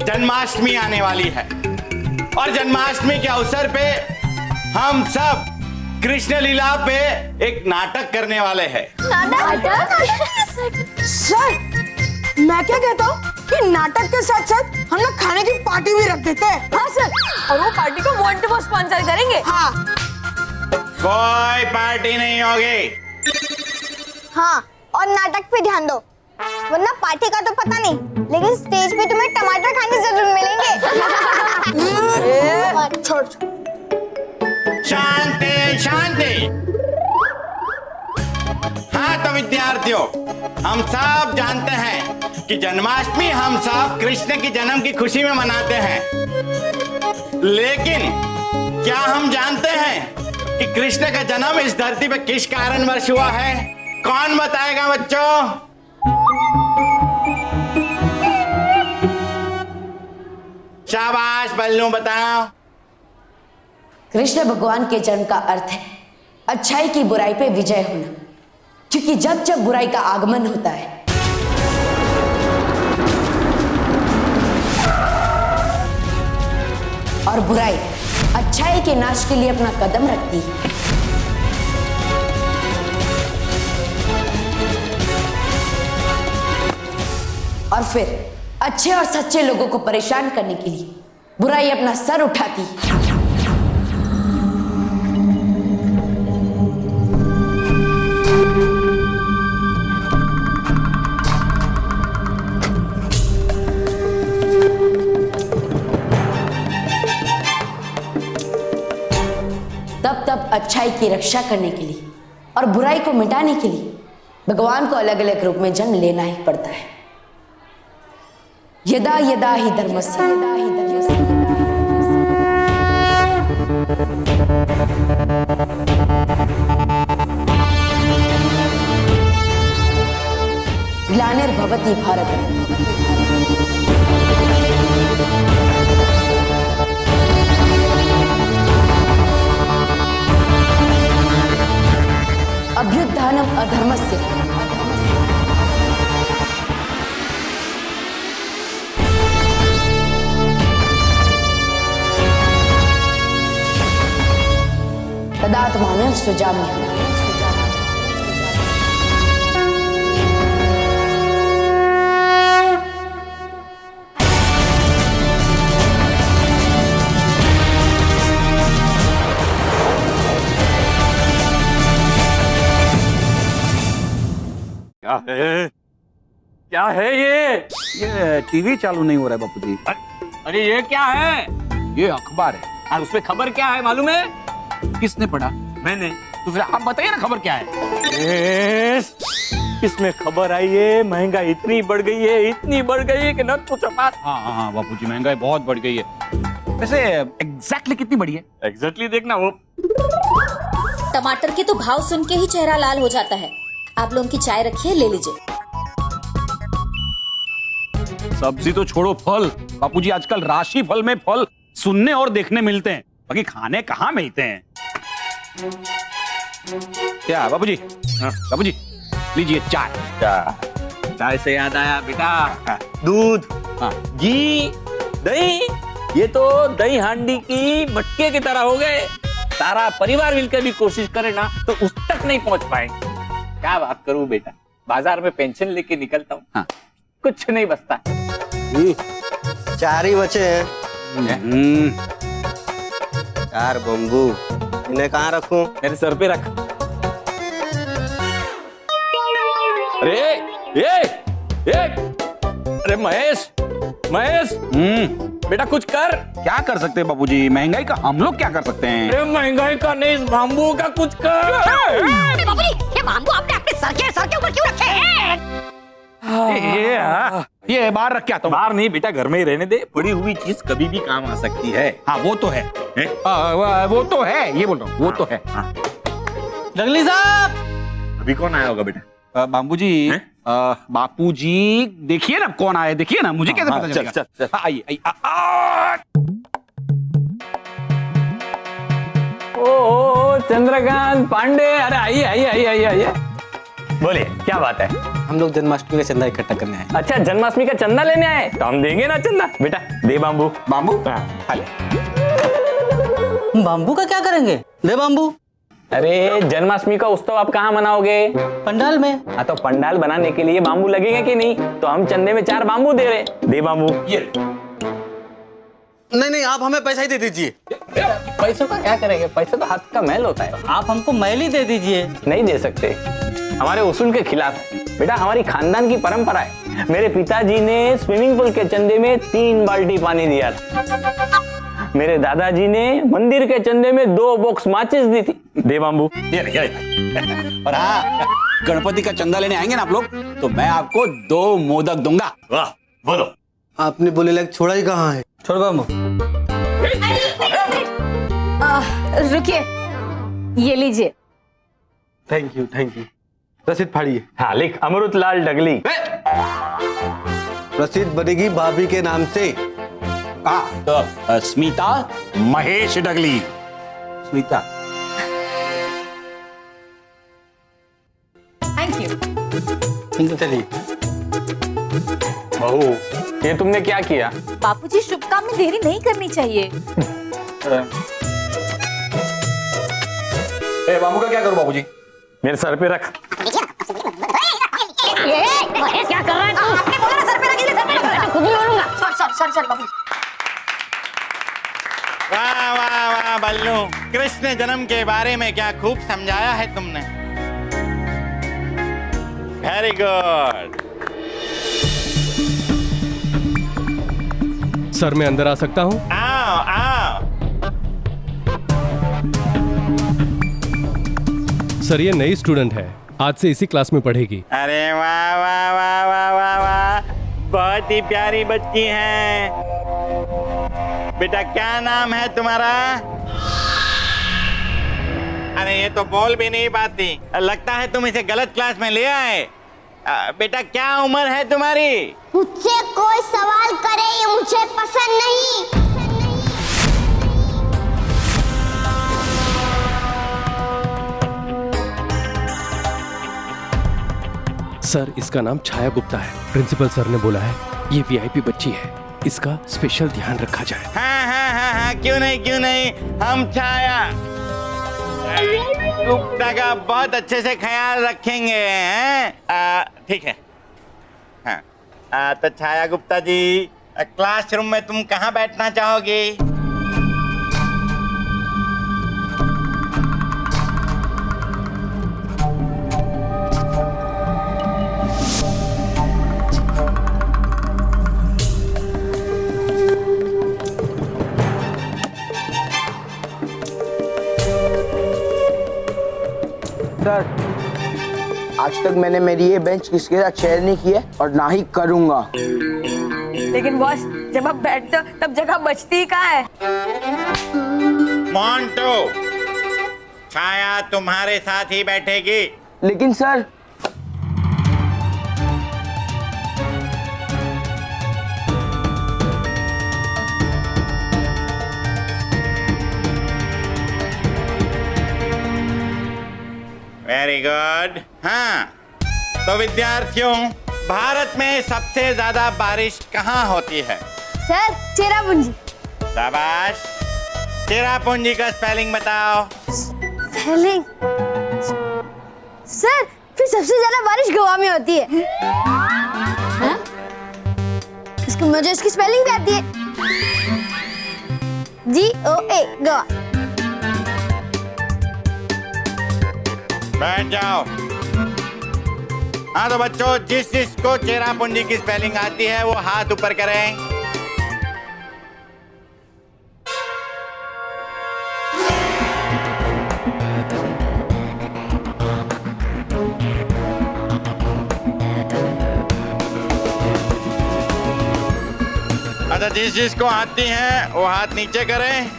जन्माष्टमी आने वाली है और जन्माष्टमी के अवसर पे हम सब कृष्ण लीला पे एक नाटक करने वाले हैं। सर, मैं क्या कहता हूँ कि नाटक के साथ साथ हम लोग खाने की पार्टी भी रख देते हैं। हाँ सर, और वो पार्टी को मोंटू को स्पॉन्सर करेंगे। हाँ। कोई पार्टी नहीं होगी। हाँ, और नाटक पे ध्यान दो, वरना पार्टी का तो पता नहीं, लेकिन स्टेज पे तुम्हें टमाटर खाने जरूर मिलेंगे। छोड़। शांति शांति। हाँ तो विद्यार्थियों, हम सब जानते हैं कि जन्माष्टमी हम सब कृष्ण की जन्म की खुशी में मनाते हैं, लेकिन क्या हम जानते हैं कि कृष्ण का जन्म इस धरती पे किस कारणवश हुआ है? कौन बताएगा बच्चों? शाबाश बल्लू, बताओ। कृष्ण भगवान के जन्म का अर्थ है अच्छाई की बुराई पे विजय होना, क्योंकि जब जब बुराई का आगमन होता है और बुराई अच्छाई के नाश के लिए अपना कदम रखती है, और फिर अच्छे और सच्चे लोगों को परेशान करने के लिए बुराई अपना सर उठाती है। तब अच्छाई की रक्षा करने के लिए और बुराई को मिटाने के लिए भगवान को अलग अलग रूप में जन्म लेना ही पड़ता है। यदा यदा ही धर्मस्य ग्लानिर्भवति भारत। अभ्युत्थानम् अधर्मस्य। तदात्मानं सृजाम्यहम्। क्या है ये टीवी चालू नहीं हो रहा है बापूजी। अरे ये क्या है? ये अखबार है। और उसमें खबर क्या है मालूम है? किसने पढ़ा? मैंने। तो फिर आप बताइए ना खबर क्या है? इसमें खबर आई है महंगाई इतनी बढ़ गई है कि न पूछो बात। हाँ बापूजी, महंगाई बहुत बढ़ गई है। वैसे एग्जैक्टली कितनी बढ़ी है? एग्जैक्टली देखना वो। टमाटर के तो भाव सुन के ही चेहरा लाल हो जाता है। आप लोगों की चाय रखिए, ले लीजिए। सब्जी तो छोड़ो, फल बापूजी आजकल राशि फल में फल सुनने और देखने मिलते हैं, बाकी खाने कहाँ मिलते हैं। क्या बापूजी? बापूजी लीजिए चाय। चाय से याद आया बेटा, दूध, घी, दही ये तो दही हांडी की मटके की तरह हो गए। सारा परिवार मिलकर भी कोशिश करे ना तो उस तक नहीं पहुंच पाएंगे। क्या बात करूं बेटा, बाजार में पेंशन लेके निकलता हूँ, हाँ, कुछ नहीं बचता। 4 ही बचे हैं। 4 बम्बू, इन्हें कहाँ रखूं? मेरे सर पे रख। अरे अरे महेश, बेटा कुछ कर। क्या कर सकते हैं बाबूजी, महंगाई का हम लोग क्या कर सकते हैं? अरे महंगाई का नहीं, इस बाम्बू का कुछ कर। बाबूजी, ये बाम्बू आपने अपने सर के ऊपर क्यों रखे हैं? ये बाहर रख क्या? तो बाहर नहीं बेटा, घर में ही रहने दे। पड़ी हुई चीज कभी भी काम आ सकती है। हाँ वो तो है, वो तो है, ये बोल रहा हूँ, वो तो है। जंगली साहब, अभी कौन आया होगा बेटा? बाबूजी, बापूजी, देखिए ना कौन आया, देखिए ना, मुझे कैसे पता चलेगा? चल। आइए। ओ चंद्रकांत पांडे, अरे आइए। बोलिए क्या बात है? हम लोग जन्माष्टमी का चंदा इकट्ठा करने आए। अच्छा, जन्माष्टमी का चंदा लेने आए, तो हम देंगे ना चंदा। बेटा दे बाम्बू। बाम्बू का क्या करेंगे? दे बाम्बू। अरे जन्माष्टमी का उत्सव आप कहाँ मनाओगे? पंडाल में। हाँ तो पंडाल बनाने के लिए बाम्बू लगेगा कि नहीं? तो हम चंदे में 4 बाम्बू दे रहे। दे बाम्बू। ये नहीं, आप हमें पैसा ही दे दीजिए। पैसों का क्या करेंगे? पैसा तो हाथ का मैल होता है। आप हमको मैल ही दे दीजिए। नहीं दे सकते, हमारे उसूल के खिलाफ है। बेटा हमारी खानदान की परंपरा है। मेरे पिताजी ने स्विमिंग पूल के चंदे में 3 बाल्टी पानी दिया था। मेरे दादाजी ने मंदिर के चंदे में 2 बॉक्स माचिस दी थी। दे बाम्बू। और हाँ, गणपति का चंदा लेने आएंगे ना आप लोग, तो मैं आपको 2 मोदक दूंगा। वाह, बोलो। आपने बोले लायक छोड़ा ही कहाँ है? छोड़ बाम्बू। रुकिए, ये लीजिए। Thank you. रसीद फाड़िए। हाँ लिख, अमृतलाल डगली। रसीद बनेगी भाभी के नाम से। तो स्मिता महेश डगली। स्मिता। Thank you. चलिए। बहू, ये तुमने क्या किया? बापूजी, शुभ काम में देरी नहीं करनी चाहिए। बाबू का क्या करूं बाबूजी? मेरे सर पे रख। क्या कर रहा है तू? आपने बोला ना सर पे रख, इसलिए सर पे रख। खुद ही बोलूंगा। सर बाबू। वाह बल्लू, कृष्ण जन्म के बारे में क्या खूब समझाया है तुमने। Very good. सर मैं अंदर आ सकता हूँ? आओ। सर ये नई स्टूडेंट है, आज से इसी क्लास में पढ़ेगी। अरे वाह, बहुत ही प्यारी बच्ची है। बेटा क्या नाम है तुम्हारा? अरे ये तो बोल भी नहीं पाती, लगता है तुम इसे गलत क्लास में ले आए। बेटा क्या उम्र है तुम्हारी? मुझसे कोई सवाल करे, ये मुझे पसंद नहीं। सर इसका नाम छाया गुप्ता है, प्रिंसिपल सर ने बोला है ये वीआईपी बच्ची है, इसका स्पेशल ध्यान रखा जाए। हाँ, क्यों नहीं, हम छाया गुप्ता का बहुत अच्छे से ख्याल रखेंगे। ठीक है। हाँ, तो छाया गुप्ता जी, क्लासरूम में तुम कहाँ बैठना चाहोगे? सर, आज तक मैंने मेरी ये बेंच किसके साथ शेयर नहीं की है और ना ही करूंगा। लेकिन बॉस, जब आप बैठते हो तब जगह बचती ही कहाँ है? मोंटो, छाया तुम्हारे साथ ही बैठेगी। लेकिन सर, वेरी गुड। हाँ, तो विद्यार्थियों, भारत में सबसे ज्यादा बारिश कहाँ होती है? सर, चेरापूंजी। शाबाश। चेरापूंजी का स्पेलिंग बताओ। स्पेलिंग सर, फिर सबसे ज्यादा बारिश गोवा में होती है। हाँ? मुझे इसकी स्पेलिंग भी आती है, GOA गोवा। बैठ जाओ। हाँ तो बच्चों, जिस जिसको चेरापूंजी की स्पेलिंग आती है वो हाथ ऊपर करें। अच्छा, जिस जिसको आती हैं वो हाथ नीचे करें,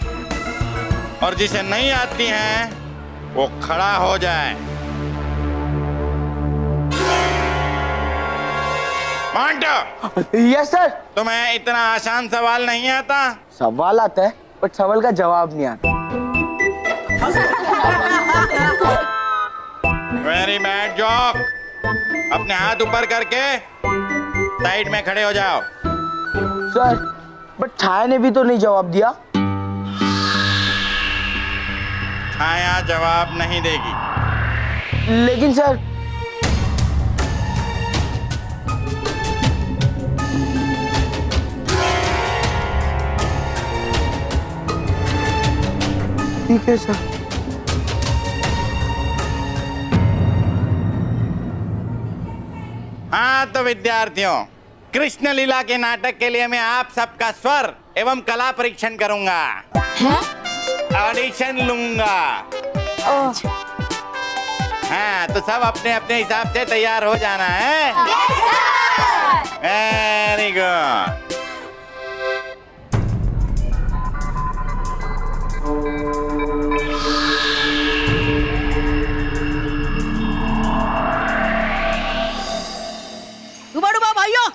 और जिसे नहीं आती हैं वो खड़ा हो जाए। मांटो। Yes sir. तुम्हें इतना आसान सवाल नहीं आता? सवाल आता है, बट सवाल का जवाब नहीं आता। Very bad joke. अपने हाथ ऊपर करके साइड में खड़े हो जाओ। सर, बट छाया ने भी तो नहीं जवाब दिया। छाया जवाब नहीं देगी। लेकिन सर, ठीक है सर। हाँ तो विद्यार्थियों, कृष्ण लीला के नाटक के लिए मैं आप सबका स्वर एवं कला परीक्षण करूंगा। ऑडिशन लूंगा। हाँ तो सब अपने अपने हिसाब से तैयार हो जाना है। Very good. डुबा भाइयों,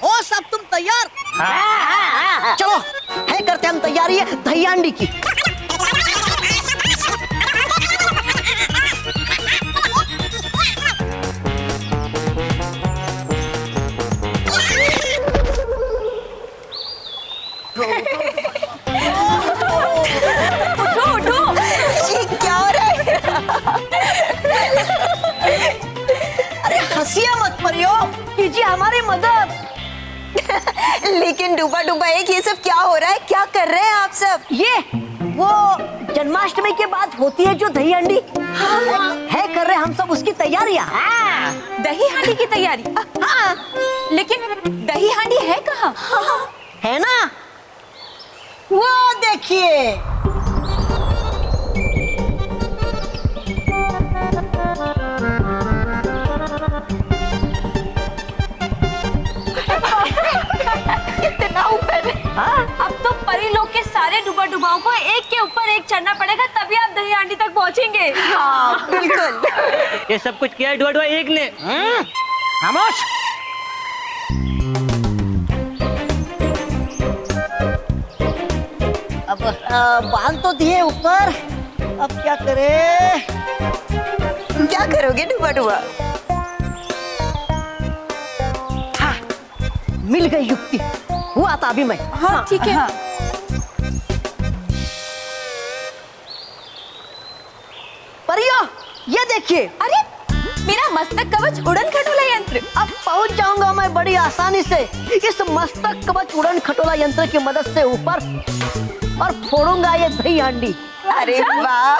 ओ सब तुम तैयार? हाँ। चलो है करते हम तैयारी है दही हांडी की। उठो उठो, ये क्या हो रहा है? अरे हंसिए मत परियो, कीजिए हमारी मदद। लेकिन डूबा डूबा एक, ये सब क्या हो रहा है? क्या कर रहे हैं आप सब? ये वो जन्माष्टमी के बाद होती है जो दही हांडी, है कर रहे हम सब उसकी तैयारियां। दही हांडी की तैयारी? हाँ, लेकिन दही हांडी है कहाँ? है ना, वो देखिए। इतना ऊपर। अब तो परी लोग के सारे डूबा डुबाओं को एक के ऊपर एक चढ़ना पड़ेगा, तभी आप दही हांडी तक पहुंचेंगे। हाँ बिल्कुल। ये सब कुछ किया है डुबा डुबा एक ने। खामोश। अब बांध तो दिए ऊपर, अब क्या करे? क्या करोगे डुबा डुबा? हाँ, मिल गई युक्ति, हुआ था अभी मैं। हाँ ठीक है। हाँ। परियो ये देखिए। अरे मेरा मस्तक कवच उड़न खटोला यंत्र। अब पहुंच जाऊंगा मैं बड़ी आसानी से इस मस्तक कवच उड़न खटोला यंत्र की मदद से ऊपर, और फोड़ूंगा ये दही हांडी। अरे वाह,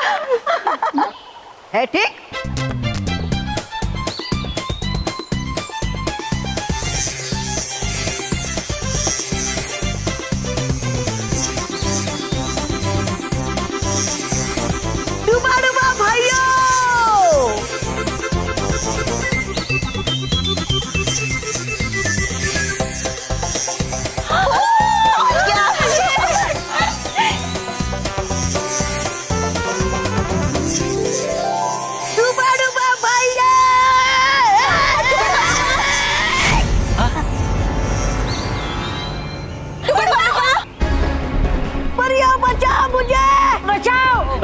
है ठीक? डुबा डुबा भाइयों,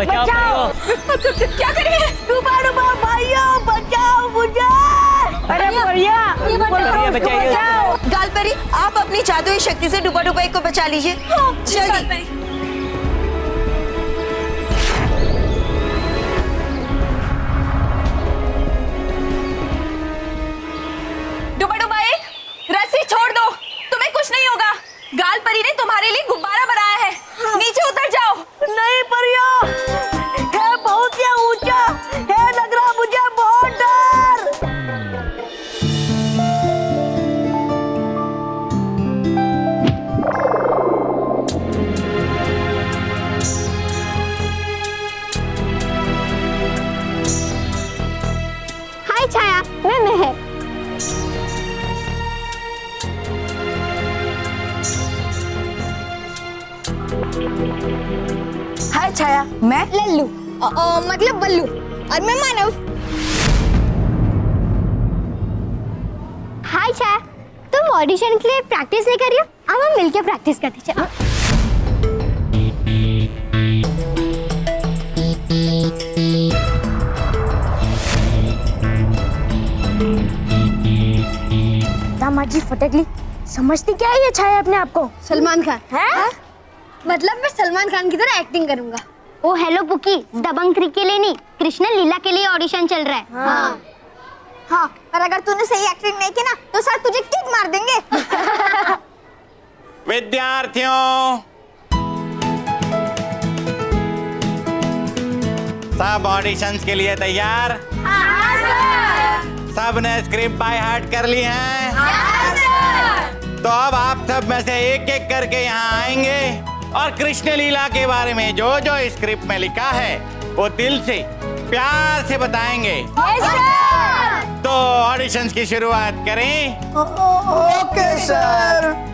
बचाओ। क्या करेंगे? डुबा डुबा भाइयों बचाओ मुझे। अरे बढ़िया, बचाओ। बचाइए। गाल परी, आप अपनी जादुई शक्ति से डुबा डुबाई को बचा लीजिए। जल्दी। डुबा डुबाई, रस्सी छोड़ दो, तुम्हें कुछ नहीं होगा। गाल परी ने तुम्हारे लिए गुब्बारा बनाया है। नीचे उतर जाओ। नहीं परिया, है बहुत ही ऊंचा, है लग रहा मुझे बहुत डर। हाय छाया, मैं महक। हाय छाया, मैं लल्लू, मतलब बल्लू, और मैं मानव। हाय छाया, तुम ऑडिशन के लिए प्रैक्टिस नहीं कर रही हो? अब हम मिलके प्रैक्टिस करते चलो। दामाजी फटकली, समझती क्या है ये छाया अपने आप को? सलमान खान है? मतलब मैं सलमान खान की तरह एक्टिंग करूंगा। ओ हेलो पुकी, दबंग 3 के लिए नहीं, कृष्ण लीला के लिए ऑडिशन चल रहा है। हाँ, और अगर तूने सही एक्टिंग नहीं की ना तो सर तुझे किक मार देंगे। विद्यार्थियों, सब ऑडिशंस के लिए तैयार? हाँ सर। सब ने स्क्रिप्ट बाय हार्ट कर ली है? हाँ सर। तो अब आप सब में से एक एक करके यहाँ आएंगे और कृष्ण लीला के बारे में जो जो स्क्रिप्ट में लिखा है वो दिल से प्यार से बताएंगे। Yes sir. तो ऑडिशंस की शुरुआत करें। Okay sir.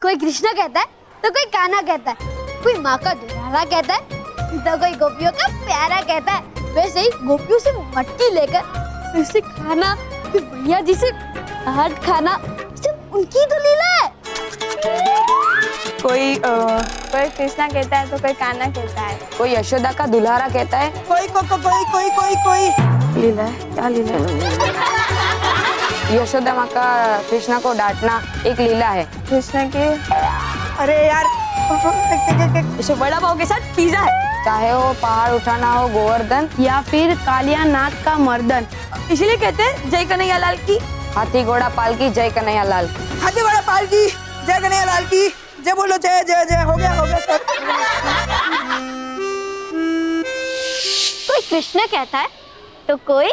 कोई कृष्णा कहता है तो कोई कान्हा कहता है, कोई माँ का दुलारा कहता है तो कोई गोपियों का प्यारा कहता है। वैसे ही गोपियों से मटकी लेकर उसे खाना, फिर भैया जी से हाथ खाना, सिर्फ उनकी तो लीला है। कोई कृष्णा कहता है तो कोई कान्हा कहता है, कोई यशोदा का दुल्हारा कहता है, कोई लीला है। क्या लीला है? यशोदा माँ का कृष्णा को डांटना एक लीला है। कृष्णा के अरे यार, इसे वड़ा पाव के साथ पिज्जा है। चाहे वो पहाड़ उठाना हो गोवर्धन या फिर कालिया नाग का मर्दन, इसलिए कहते हैं जय कन्हैया लाल की। हाथी घोड़ा पाल की जय कन्हैया लाल की। हाथी घोड़ा पाल की जय कन्हैया लाल की। जय बोलो, जय जय जय। हो गया सर। कोई कृष्ण कहता है तो कोई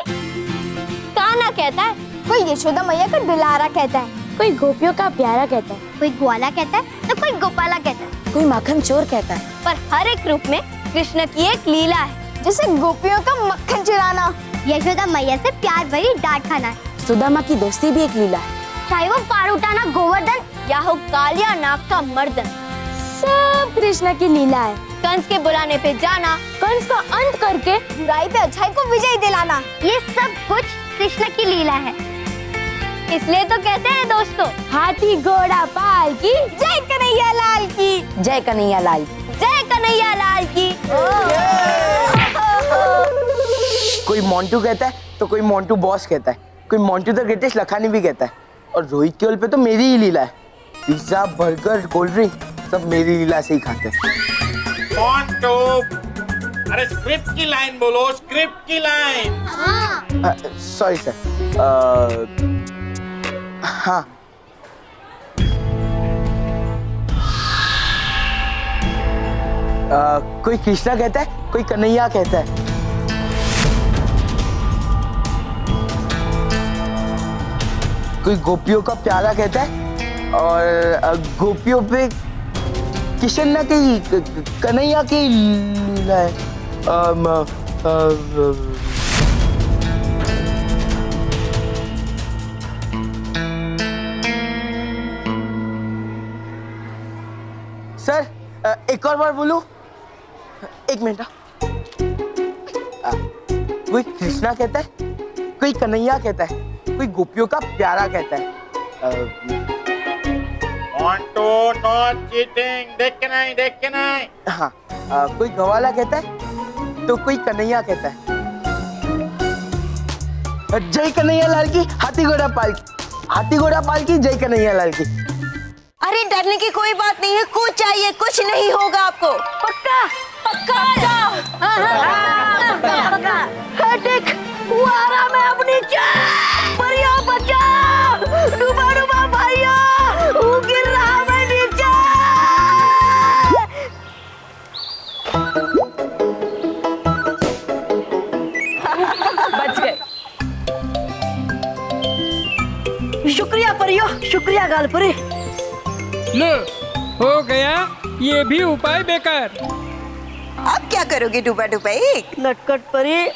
कान्हा कहता है, कोई यशोदा मैया का दुलारा कहता है, कोई गोपियों का प्यारा कहता है, कोई ग्वाला कहता है तो कोई गोपाला कहता है, कोई माखन चोर कहता है। पर हर एक रूप में कृष्ण की एक लीला है, जैसे गोपियों का मक्खन चुराना, यशोदा मैया से प्यार भरी डांट खाना है, सुदामा की दोस्ती भी एक लीला है। चाहे वो पहाड़ उठाना गोवर्धन या हो कालिया नाग का मर्दन, सब कृष्ण की लीला है। कंस के बुलाने पे जाना, कंस का अंत करके बुराई पे अच्छाई को विजय दिलाना, ये सब कुछ कृष्ण की लीला है। इसलिए तो कहते हैं दोस्तों, हाथी घोड़ा पाल की जय कन्हैया लाल की। जय कन्हैया लाल की। जय कन्हैया लाल की। कोई मोंटू कहता है तो कोई मोंटू बॉस कहता है, कोई मोंटू द ग्रेटेस्ट लखानी भी कहता है, और रोहित केवल पे तो मेरी ही लीला है। पिज्जा, बर्गर, कोल्ड ड्रिंक सब मेरी लीला से ही खाते हैं। मोंटू, अरे स्क्रिप्ट की लाइन बोलो, स्क्रिप्ट की लाइन। Sorry sir. हाँ, कोई कृष्णा कहता है, कोई कन्हैया कहता है, कोई गोपियों का प्यारा कहता है, और गोपियों पे किशन की कन्हैया की लीला है। सर, एक और बार बोलूं? एक मिनट। कोई कृष्णा कहता है, कोई कन्हैया कहता है, कोई गोपियों का प्यारा कहता है, मोंटू नो चीटिंग, देख के नहीं। हाँ, कोई गवाला कहता है तो कोई कन्हैया कहता है। जय कन्हैया लाल की, हाथी घोड़ा पाल की, जय कन्हैया लाल की। अरे डरने की कोई बात नहीं है, कुछ चाहिए, कुछ नहीं होगा आपको। पक्का देख वो आ रहा, मैं अपनी जान परिया बचा, डूबा भाइया, वो गिर रहा, मैं नीचे। बच गए। शुक्रिया परियो, शुक्रिया गालपुरी। लो, हो गया ये भी उपाय बेकार। अब क्या करोगे डूबा डुबाई? नटखट परी,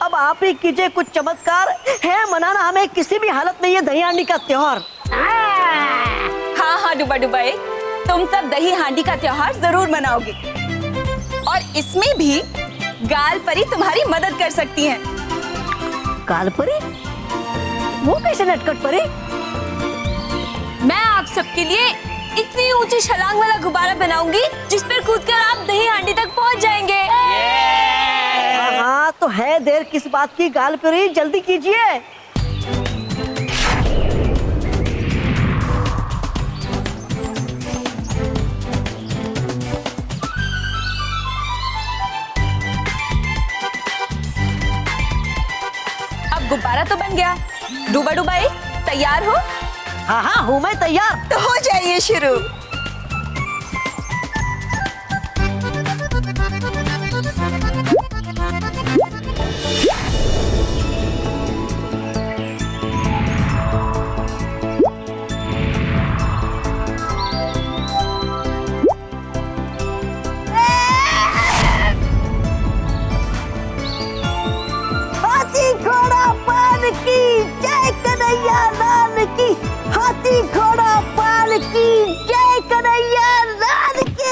अब आप ही कीजिए कुछ चमत्कार। है मनाना हमें किसी भी हालत में ये दही हांडी का त्योहार। हाँ डूबा डुबाई, तुम सब दही हांडी का त्योहार जरूर मनाओगे और इसमें भी गाल परी तुम्हारी मदद कर सकती हैं। गाल परी? वो कैसे नटखट परी? मैं आप सबके लिए इतनी ऊंची छलांग वाला गुब्बारा बनाऊंगी जिस पर कूदकर आप दही हांडी तक पहुंच जाएंगे। हाँ तो है देर किस बात की गाल परी, जल्दी कीजिए। अब गुब्बारा तो बन गया। डूबा डुबाई तैयार हो? हाँ हूँ मैं तैयार। तो हो जाइए शुरू। हाथी घोड़ा पाल की, जय कन्हैया लाल की। हाथी घोड़ा पाल की, जय कन्हैया लाल की।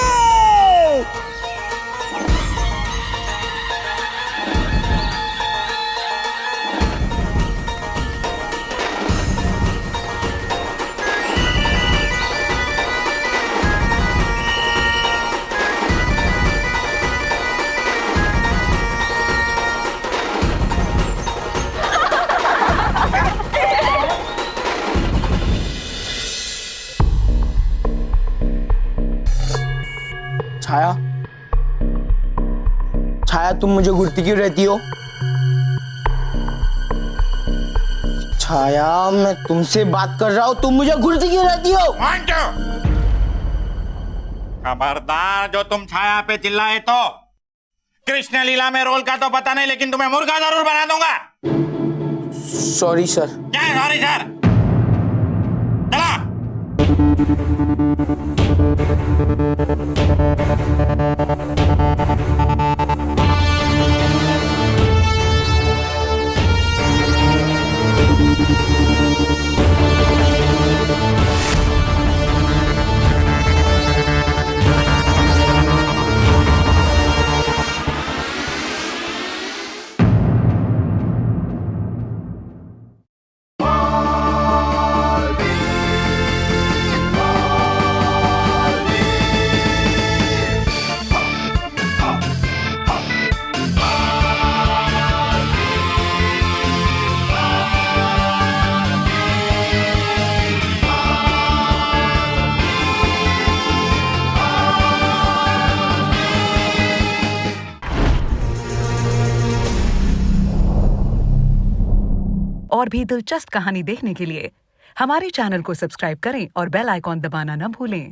छाया, तुम मुझे घूरती क्यों रहती हो? छाया, मैं तुमसे बात कर रहा हूँ, तुम मुझे घूरती क्यों रहती हो? खबरदार, जो तुम छाया पे चिल्लाए तो कृष्ण लीला में रोल का तो पता नहीं, लेकिन तुम्हें मुर्गा जरूर बना दूंगा। Sorry sir. क्या सॉरी सर? चला। और भी दिलचस्प कहानी देखने के लिए हमारे चैनल को सब्सक्राइब करें और बेल आइकॉन दबाना न भूलें।